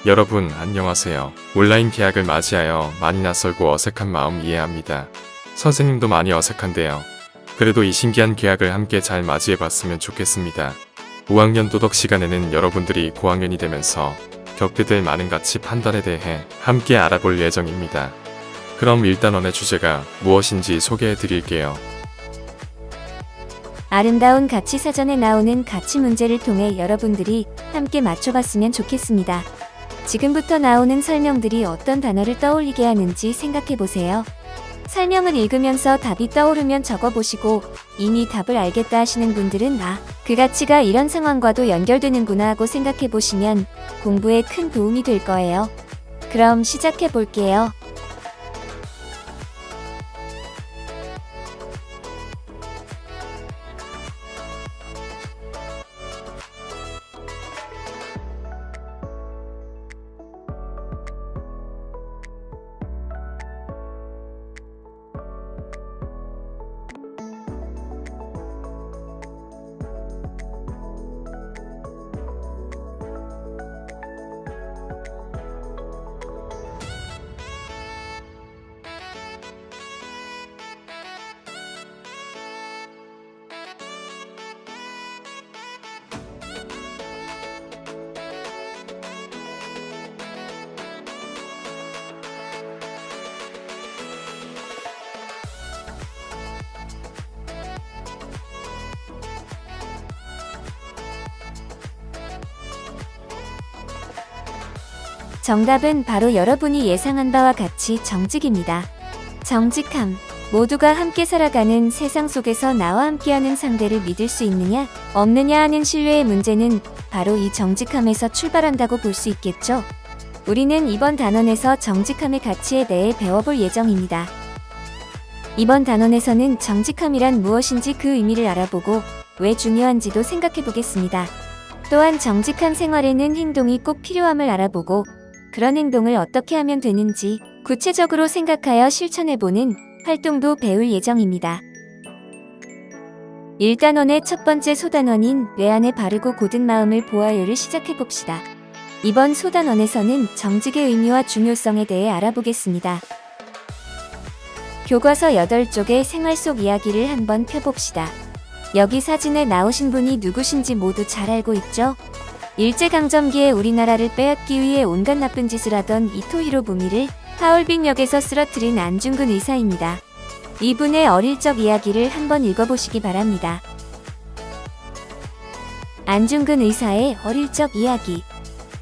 여러분 안녕하세요. 온라인 계약을 맞이하여 많이 낯설고 어색한 마음 이해합니다. 선생님도 많이 어색한데요. 그래도 이 신기한 계약을 함께 잘 맞이해봤으면 좋겠습니다. 5학년 도덕 시간에는 여러분들이 고학년이 되면서 겪게 될 많은 가치 판단에 대해 함께 알아볼 예정입니다. 그럼 1단원의 주제가 무엇인지 소개해 드릴게요. 아름다운 가치 사전에 나오는 가치 문제를 통해 여러분들이 함께 맞춰봤으면 좋겠습니다. 지금부터 나오는 설명들이 어떤 단어를 떠올리게 하는지 생각해보세요. 설명을 읽으면서 답이 떠오르면 적어보시고 이미 답을 알겠다 하시는 분들은 그 가치가 이런 상황과도 연결되는구나 하고 생각해보시면 공부에 큰 도움이 될 거예요. 그럼 시작해볼게요. 정답은 바로 여러분이 예상한 바와 같이 정직입니다. 정직함. 모두가 함께 살아가는 세상 속에서 나와 함께하는 상대를 믿을 수 있느냐, 없느냐 하는 신뢰의 문제는 바로 이 정직함에서 출발한다고 볼 수 있겠죠. 우리는 이번 단원에서 정직함의 가치에 대해 배워볼 예정입니다. 이번 단원에서는 정직함이란 무엇인지 그 의미를 알아보고 왜 중요한지도 생각해 보겠습니다. 또한 정직한 생활에는 행동이 꼭 필요함을 알아보고 그런 행동을 어떻게 하면 되는지 구체적으로 생각하여 실천해보는 활동도 배울 예정입니다. 1단원의 첫 번째 소단원인 뇌 안에 바르고 고든 마음을 보아요를 시작해봅시다. 이번 소단원에서는 정직의 의미와 중요성에 대해 알아보겠습니다. 교과서 8쪽의 생활 속 이야기를 한번 펴봅시다. 여기 사진에 나오신 분이 누구신지 모두 잘 알고 있죠? 일제강점기에 우리나라를 빼앗기 위해 온갖 나쁜 짓을 하던 이토 히로부미를 하얼빈역에서 쓰러뜨린 안중근 의사입니다. 이분의 어릴 적 이야기를 한번 읽어보시기 바랍니다. 안중근 의사의 어릴 적 이야기.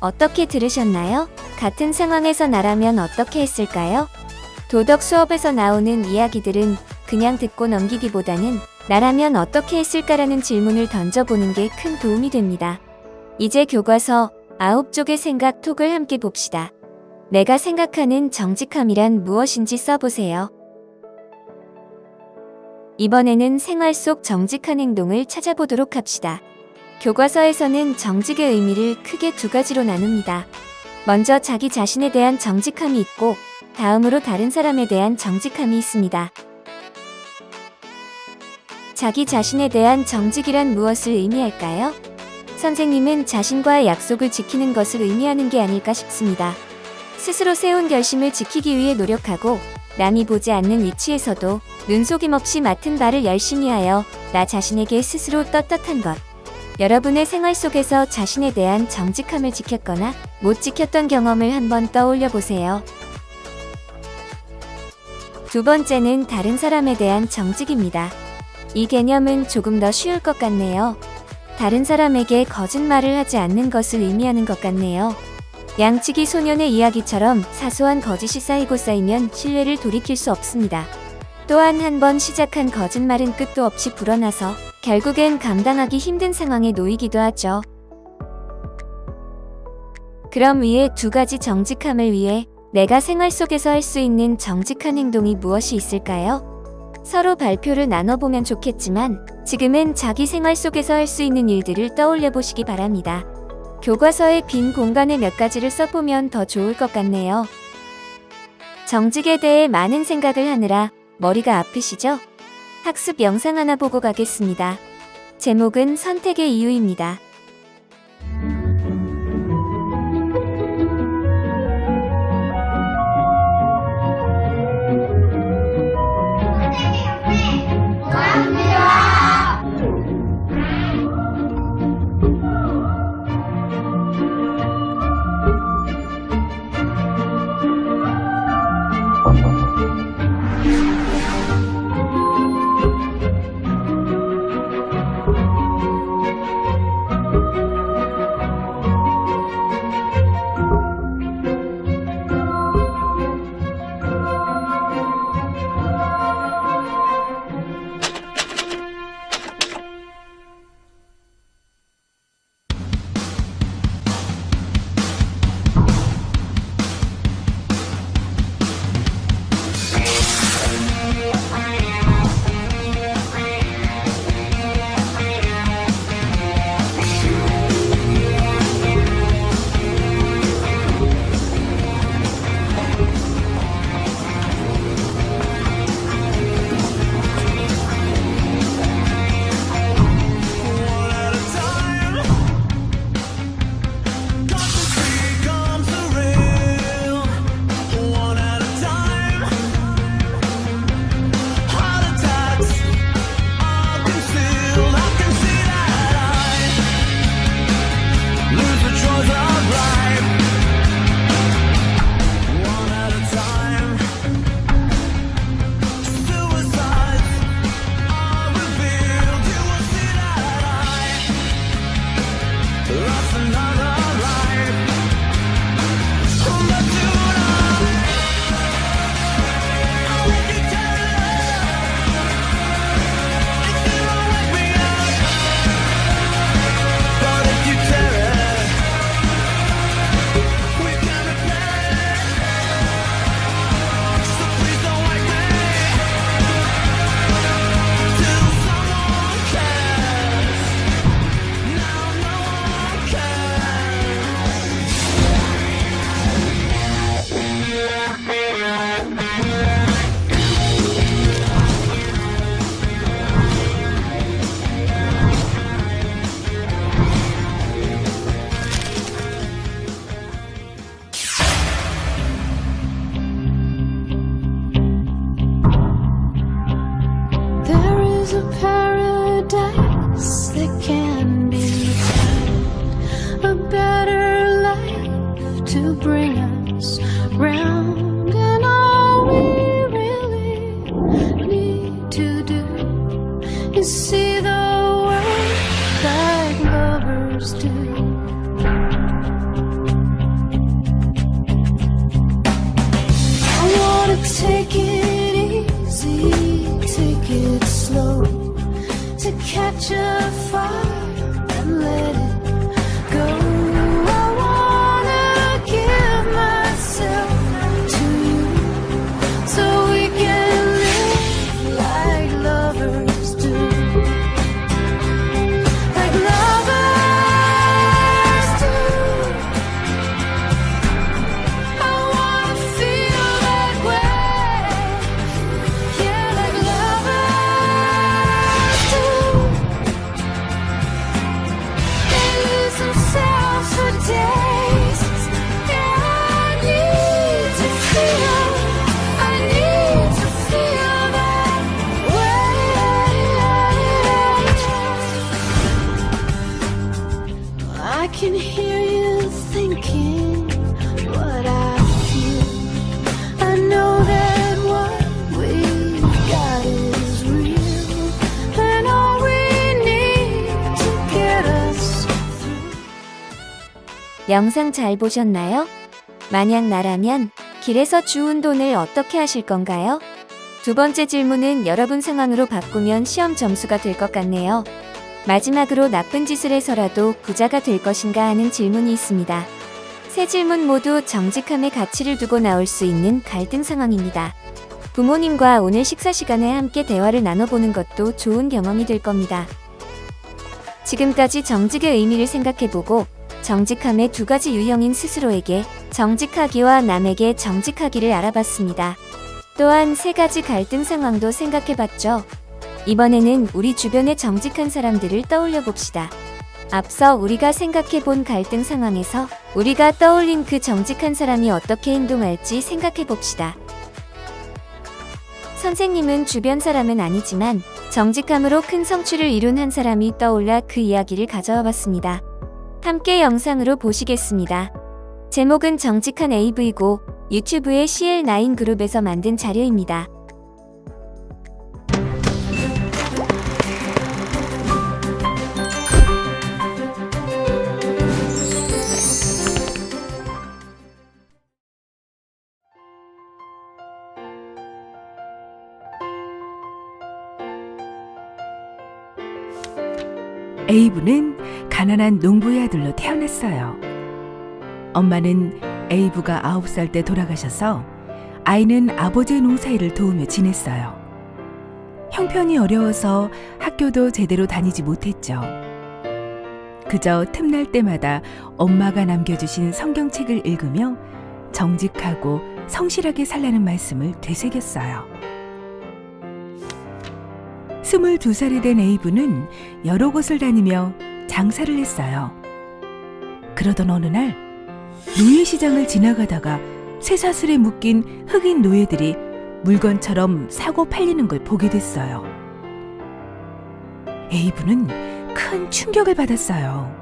어떻게 들으셨나요? 같은 상황에서 나라면 어떻게 했을까요? 도덕 수업에서 나오는 이야기들은 그냥 듣고 넘기기보다는 나라면 어떻게 했을까라는 질문을 던져보는 게 큰 도움이 됩니다. 이제 교과서 9쪽의 생각 톡을 함께 봅시다. 내가 생각하는 정직함이란 무엇인지 써보세요. 이번에는 생활 속 정직한 행동을 찾아보도록 합시다. 교과서에서는 정직의 의미를 크게 두 가지로 나눕니다. 먼저 자기 자신에 대한 정직함이 있고 다음으로 다른 사람에 대한 정직함이 있습니다. 자기 자신에 대한 정직이란 무엇을 의미할까요? 선생님은 자신과의 약속을 지키는 것을 의미하는 게 아닐까 싶습니다. 스스로 세운 결심을 지키기 위해 노력하고 남이 보지 않는 위치에서도 눈속임 없이 맡은 바를 열심히 하여 나 자신에게 스스로 떳떳한 것. 여러분의 생활 속에서 자신에 대한 정직함을 지켰거나 못 지켰던 경험을 한번 떠올려 보세요. 두 번째는 다른 사람에 대한 정직입니다. 이 개념은 조금 더 쉬울 것 같네요. 다른 사람에게 거짓말을 하지 않는 것을 의미하는 것 같네요. 양치기 소년의 이야기처럼 사소한 거짓이 쌓이고 쌓이면 신뢰를 돌이킬 수 없습니다. 또한 한 번 시작한 거짓말은 끝도 없이 불어나서 결국엔 감당하기 힘든 상황에 놓이기도 하죠. 그럼 위에 두 가지 정직함을 위해 내가 생활 속에서 할 수 있는 정직한 행동이 무엇이 있을까요? 서로 발표를 나눠보면 좋겠지만 지금은 자기 생활 속에서 할 수 있는 일들을 떠올려 보시기 바랍니다. 교과서의 빈 공간에 몇 가지를 써보면 더 좋을 것 같네요. 정직에 대해 많은 생각을 하느라 머리가 아프시죠? 학습 영상 하나 보고 가겠습니다. 제목은 선택의 이유입니다. to bring us round, and all we really need to do is see the world like lovers do. I wanna take it easy, take it slow, to catch a fire and let it go. I wanna give myself to you so we can live like lovers do. Like lovers do. I wanna feel that way. Yeah, like lovers do. They lose themselves for days. Yeah, I need to feel that way. I can hear you thinking what I feel. I know that what we've got is real, and all we need to get us through. 영상 잘 보셨나요? 만약 나라면 길에서 주운 돈을 어떻게 하실 건가요? 두 번째 질문은 여러분 상황으로 바꾸면 시험 점수가 될 것 같네요. 마지막으로 나쁜 짓을 해서라도 부자가 될 것인가 하는 질문이 있습니다. 세 질문 모두 정직함의 가치를 두고 나올 수 있는 갈등 상황입니다. 부모님과 오늘 식사 시간에 함께 대화를 나눠보는 것도 좋은 경험이 될 겁니다. 지금까지 정직의 의미를 생각해보고 정직함의 두 가지 유형인 스스로에게 정직하기와 남에게 정직하기를 알아봤습니다. 또한 세 가지 갈등 상황도 생각해봤죠. 이번에는 우리 주변의 정직한 사람들을 떠올려 봅시다. 앞서 우리가 생각해본 갈등 상황에서 우리가 떠올린 그 정직한 사람이 어떻게 행동할지 생각해 봅시다. 선생님은 주변 사람은 아니지만 정직함으로 큰 성취를 이룬 한 사람이 떠올라 그 이야기를 가져와 봤습니다. 함께 영상으로 보시겠습니다. 제목은 정직한 AV고 유튜브의 CL9 그룹에서 만든 자료입니다. 에이브는 가난한 농부의 아들로 태어났어요. 엄마는 에이브가 9살 때 돌아가셔서 아이는 아버지의 농사일을 도우며 지냈어요. 형편이 어려워서 학교도 제대로 다니지 못했죠. 그저 틈날 때마다 엄마가 남겨주신 성경책을 읽으며 정직하고 성실하게 살라는 말씀을 되새겼어요. 22살이 된 에이브는 여러 곳을 다니며 장사를 했어요. 그러던 어느 날 노예시장을 지나가다가 쇠사슬에 묶인 흑인 노예들이 물건처럼 사고 팔리는 걸 보게 됐어요. 에이브는 큰 충격을 받았어요.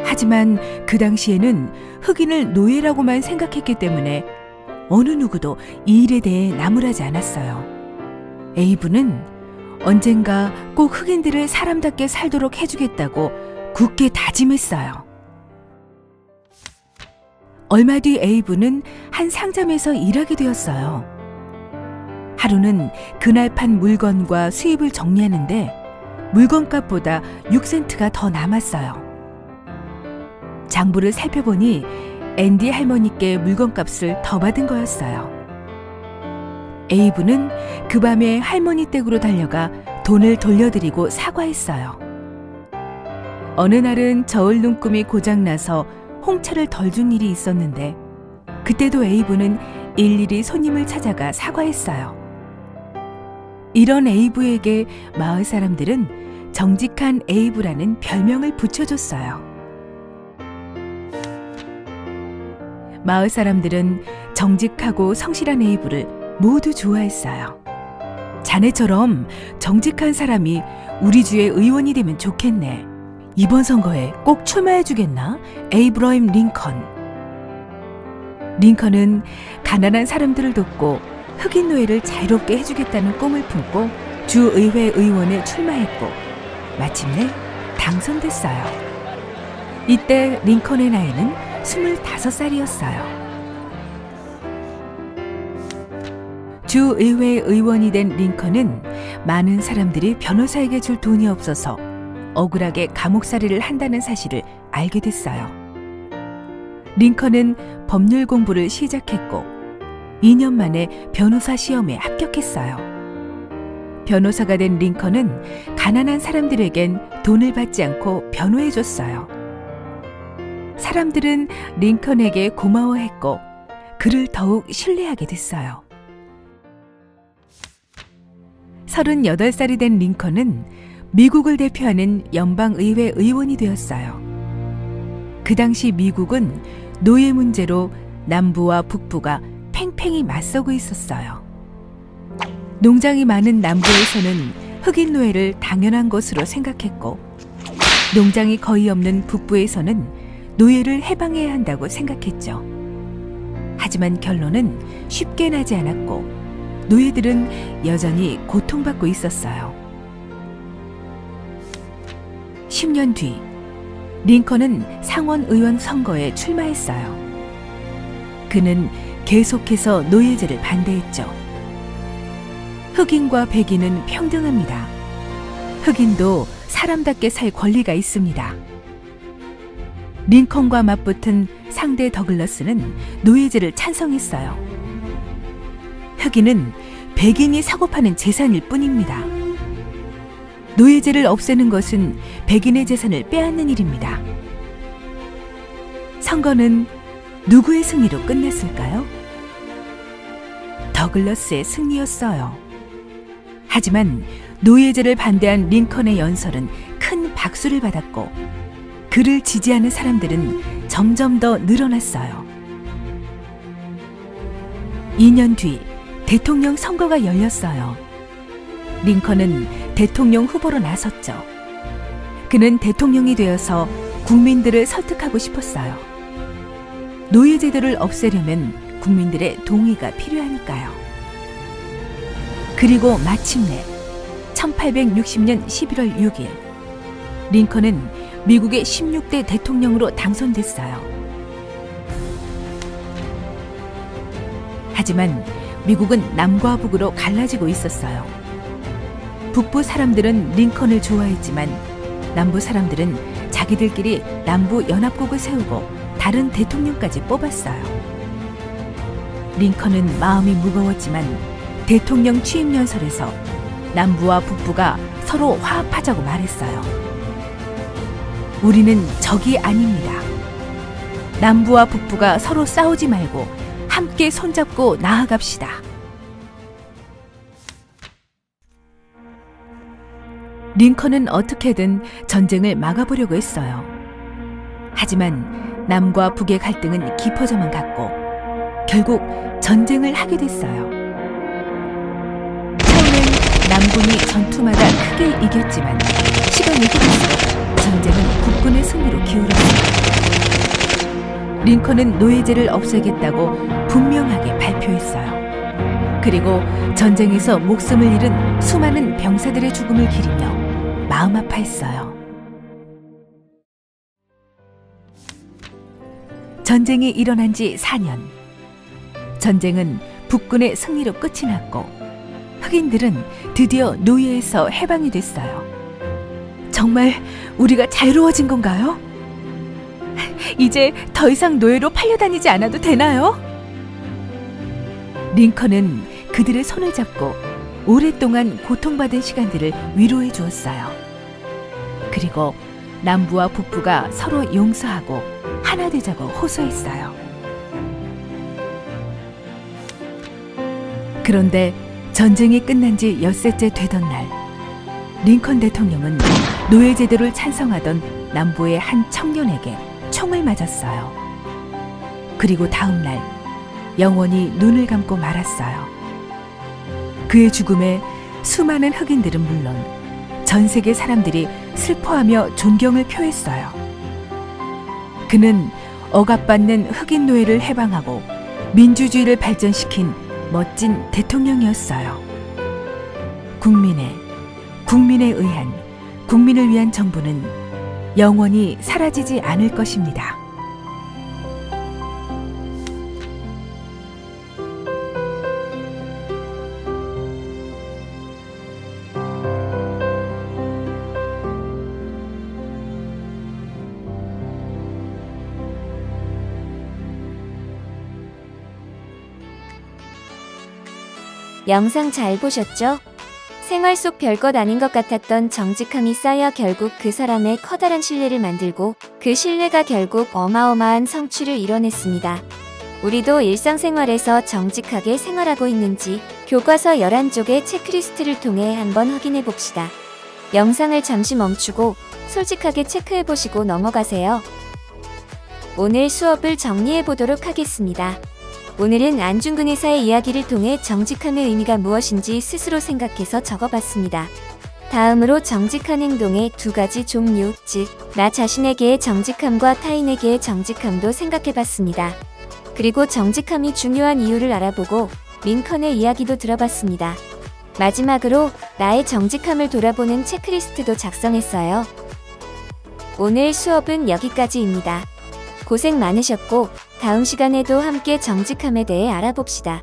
하지만 그 당시에는 흑인을 노예라고만 생각했기 때문에 어느 누구도 이 일에 대해 나무라지 않았어요. 에이브는 언젠가 꼭 흑인들을 사람답게 살도록 해주겠다고 굳게 다짐했어요. 얼마 뒤 에이브는 한 상점에서 일하게 되었어요. 하루는 그날 판 물건과 수입을 정리하는데 물건값보다 6센트가 더 남았어요. 장부를 살펴보니 앤디 할머니께 물건값을 더 받은 거였어요. 에이브는 그 밤에 할머니 댁으로 달려가 돈을 돌려드리고 사과했어요. 어느 날은 저울 눈금이 고장나서 홍차를 덜 준 일이 있었는데 그때도 에이브는 일일이 손님을 찾아가 사과했어요. 이런 에이브에게 마을 사람들은 정직한 에이브라는 별명을 붙여줬어요. 마을 사람들은 정직하고 성실한 에이브를 모두 좋아했어요. 자네처럼 정직한 사람이 우리 주의 의원이 되면 좋겠네. 이번 선거에 꼭 출마해주겠나? 에이브러임 링컨. 링컨은 가난한 사람들을 돕고 흑인 노예를 자유롭게 해주겠다는 꿈을 품고 주의회 의원에 출마했고 마침내 당선됐어요. 이때 링컨의 나이는 25살이었어요. 주의회 의원이 된 링컨은 많은 사람들이 변호사에게 줄 돈이 없어서 억울하게 감옥살이를 한다는 사실을 알게 됐어요. 링컨은 법률 공부를 시작했고 2년 만에 변호사 시험에 합격했어요. 변호사가 된 링컨은 가난한 사람들에겐 돈을 받지 않고 변호해줬어요. 사람들은 링컨에게 고마워했고 그를 더욱 신뢰하게 됐어요. 38살이 된 링컨은 미국을 대표하는 연방의회 의원이 되었어요. 그 당시 미국은 노예 문제로 남부와 북부가 팽팽히 맞서고 있었어요. 농장이 많은 남부에서는 흑인 노예를 당연한 것으로 생각했고 농장이 거의 없는 북부에서는 노예를 해방해야 한다고 생각했죠. 하지만 결론은 쉽게 나지 않았고 노예들은 여전히 고통받고 있었어요. 10년 뒤 링컨은 상원 의원 선거에 출마했어요. 그는 계속해서 노예제를 반대했죠. 흑인과 백인은 평등합니다. 흑인도 사람답게 살 권리가 있습니다. 링컨과 맞붙은 상대 더글러스는 노예제를 찬성했어요. 흑인은 백인이 사고 파는 재산일 뿐입니다. 노예제를 없애는 것은 백인의 재산을 빼앗는 일입니다. 선거는 누구의 승리로 끝났을까요? 더글러스의 승리였어요. 하지만 노예제를 반대한 링컨의 연설은 큰 박수를 받았고 그를 지지하는 사람들은 점점 더 늘어났어요. 2년 뒤 대통령 선거가 열렸어요. 링컨은 대통령 후보로 나섰죠. 그는 대통령이 되어서 국민들을 설득하고 싶었어요. 노예제도를 없애려면 국민들의 동의가 필요하니까요. 그리고 마침내 1860년 11월 6일 링컨은 미국의 16대 대통령으로 당선됐어요. 하지만 미국은 남과 북으로 갈라지고 있었어요. 북부 사람들은 링컨을 좋아했지만 남부 사람들은 자기들끼리 남부 연합국을 세우고 다른 대통령까지 뽑았어요. 링컨은 마음이 무거웠지만 대통령 취임 연설에서 남부와 북부가 서로 화합하자고 말했어요. 우리는 적이 아닙니다. 남부와 북부가 서로 싸우지 말고 함께 손잡고 나아갑시다. 링컨은 어떻게든 전쟁을 막아보려고 했어요. 하지만 남과 북의 갈등은 깊어져만 갔고 결국 전쟁을 하게 됐어요. 처음엔 남군이 전투마다 크게 이겼지만 시간이 흐를수록 전쟁은 국군의 승리로 기울었어요. 링컨은 노예제를 없애겠다고 분명하게 발표했어요. 그리고 전쟁에서 목숨을 잃은 수많은 병사들의 죽음을 기리며 마음 아파했어요. 전쟁이 일어난 지 4년. 전쟁은 북군의 승리로 끝이 났고 흑인들은 드디어 노예에서 해방이 됐어요. 정말 우리가 자유로워진 건가요? 이제 더 이상 노예로 팔려다니지 않아도 되나요? 링컨은 그들의 손을 잡고 오랫동안 고통받은 시간들을 위로해 주었어요. 그리고 남부와 북부가 서로 용서하고 하나 되자고 호소했어요. 그런데 전쟁이 끝난 지 엿새째 되던 날, 링컨 대통령은 노예제도를 찬성하던 남부의 한 청년에게 총을 맞았어요. 그리고 다음 날 영원히 눈을 감고 말았어요. 그의 죽음에 수많은 흑인들은 물론 전 세계 사람들이 슬퍼하며 존경을 표했어요. 그는 억압받는 흑인 노예를 해방하고 민주주의를 발전시킨 멋진 대통령이었어요. 국민에 의한, 국민을 위한 정부는 영원히 사라지지 않을 것입니다. 영상 잘 보셨죠? 생활 속 별것 아닌 것 같았던 정직함이 쌓여 결국 그 사람의 커다란 신뢰를 만들고 그 신뢰가 결국 어마어마한 성취를 이뤄냈습니다. 우리도 일상생활에서 정직하게 생활하고 있는지 교과서 11쪽의 체크리스트를 통해 한번 확인해 봅시다. 영상을 잠시 멈추고 솔직하게 체크해 보시고 넘어가세요. 오늘 수업을 정리해 보도록 하겠습니다. 오늘은 안중근 의사의 이야기를 통해 정직함의 의미가 무엇인지 스스로 생각해서 적어봤습니다. 다음으로 정직한 행동의 두 가지 종류, 즉, 나 자신에게의 정직함과 타인에게의 정직함도 생각해봤습니다. 그리고 정직함이 중요한 이유를 알아보고 링컨의 이야기도 들어봤습니다. 마지막으로 나의 정직함을 돌아보는 체크리스트도 작성했어요. 오늘 수업은 여기까지입니다. 고생 많으셨고 다음 시간에도 함께 정직함에 대해 알아봅시다.